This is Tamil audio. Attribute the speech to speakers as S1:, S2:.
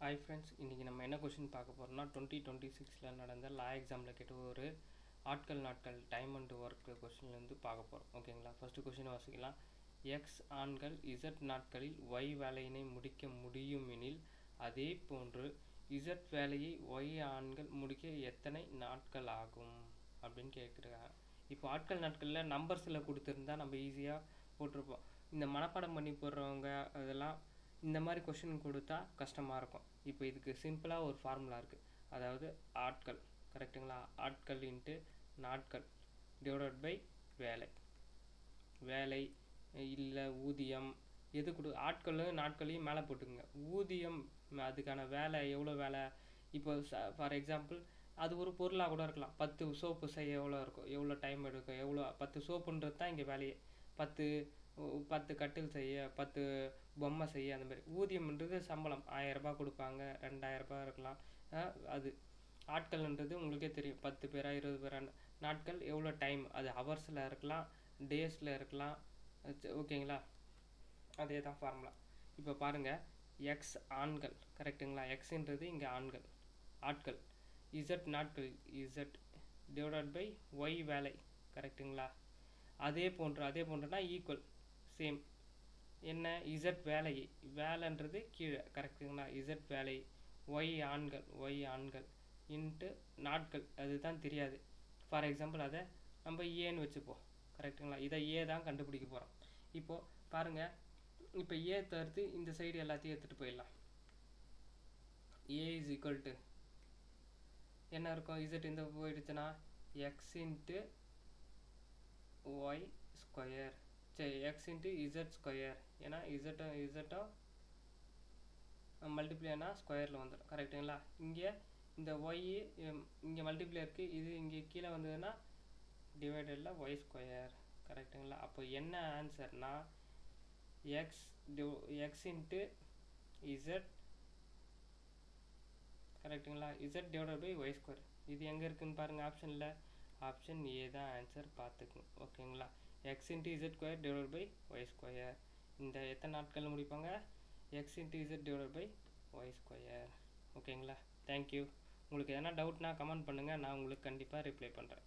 S1: ஹாய் ஃப்ரெண்ட்ஸ், இன்றைக்கி நம்ம என்ன கொஷின் பார்க்க போகிறோம்னா 2026 நடந்த லா எக்ஸாமில் கேட்ட ஒரு ஆட்கள் நாட்கள் டைம் அண்ட் ஒர்க் கொஷின்லேருந்து பார்க்க போகிறோம். ஓகேங்களா? ஃபஸ்ட்டு கொஷின் வாசிக்கலாம். எக்ஸ் ஆண்கள் இசட் நாட்களில் ஒய் வேலையினை முடிக்க முடியும் எனில் அதே போன்று இசட் வேலையை ஒய் ஆண்கள் முடிக்க எத்தனை நாட்கள் ஆகும் அப்படின்னு கேட்குறாங்க. இப்போ ஆட்கள் நாட்களில் நம்பர்ஸில் கொடுத்துருந்தா நம்ம ஈஸியாக போட்டிருப்போம். இந்த மனப்பாடம் பண்ணி போடுறவங்க அதெல்லாம் இந்த மாதிரி கொஷின் கொடுத்தா கஷ்டமாக இருக்கும். இப்போ இதுக்கு சிம்பிளாக ஒரு ஃபார்முலா இருக்குது. அதாவது ஆட்கள், கரெக்டுங்களா? ஆட்கள் இன்ட்டு நாட்கள் டிவைடட் பை வேலை. வேலை இல்லை ஊதியம் எது ஆட்களும் நாட்களையும் மேலே போட்டுக்குங்க. ஊதியம் அதுக்கான வேலை எவ்வளோ வேலை. இப்போ ஃபார் எக்ஸாம்பிள் அது ஒரு பொருளாக கூட இருக்கலாம். 10 சோப்பு செய்ய எவ்வளோ இருக்கும், எவ்வளோ டைம் எடுக்கும், எவ்வளோ 10 சோப்புன்றது தான் இங்கே வேலையே. 10 கட்டில் செய்ய, 10 பொம்மை செய்ய, அந்த மாதிரி. ஊதியம்ன்றது சம்பளம் 1000 ரூபாய் கொடுப்பாங்க, 2000 ரூபாய் இருக்கலாம். அது ஆட்கள்ன்றது உங்களுக்கே தெரியும், 10 பேரா 20 பேரா. நாட்கள் எவ்வளோ டைம், அது ஹவர்ஸில் இருக்கலாம், டேஸில் இருக்கலாம். ஓகேங்களா? அதே தான் ஃபார்முலா. இப்போ பாருங்கள், எக்ஸ் ஆண்கள், கரெக்டுங்களா? எக்ஸுன்றது இங்கே ஆண்கள், ஆட்கள். இசட் நாட்கள், இசட் டிவைடட் பை ஒய் வேலை, கரெக்டுங்களா? அதே போன்றுனா ஈக்குவல், சேம். என்ன? இசட் வேலை, வேலைன்றது கீழே, கரெக்டுங்களா? இசட் வேலை ஒய் ஆண்கள் இன்ட்டு நாட்கள், அதுதான் தெரியாது. ஃபார் எக்ஸாம்பிள் அதை நம்ம ஏன்னு வச்சுப்போம், கரெக்டுங்களா? இதை ஏ தான் கண்டுபிடிக்க போகிறோம். இப்போது பாருங்கள், இப்போ ஏ தவிர்த்து இந்த சைடு எல்லாத்தையும் எடுத்துகிட்டு போயிடலாம். ஏ இஸ் ஈக்குவல் டு என்ன இருக்கும்? இசட் இந்த போயிடுச்சுன்னா எக்ஸ் இன்ட்டு ஒய் ஸ்கொயர், சரி, எக்ஸ் இன்ட்டு இசட் ஸ்கொயர். ஏன்னா இசட்டும் மல்டிப்ளை ஆனால் ஸ்கொயரில் வந்துடும், கரெக்டுங்களா? இங்கே இந்த ஒய் இங்கே மல்டிப்ளை இருக்குது, இது இங்கே கீழே வந்ததுன்னா டிவைடடில் ஒய் ஸ்கொயர், கரெக்டுங்களா? அப்போ என்ன ஆன்சர்னா எக்ஸ் இன்ட்டு இசட், கரெக்டுங்களா? Z divided by Y square. இது எங்கே இருக்குதுன்னு பாருங்கள், ஆப்ஷனில். ஆப்ஷன் ஏ தான் ஆன்சர், பார்த்துக்குங்க. ஓகேங்களா? X into Z square divided by Y square. இந்த எத்தனை நாட்கள் முடிப்பாங்க? X into Z divided by Y square. ஓகேங்களா? தேங்க்யூ. உங்களுக்கு எதனா டவுட்னா கமெண்ட் பண்ணுங்கள், நான் உங்களுக்கு கண்டிப்பாக ரிப்ளை பண்ணுறேன்.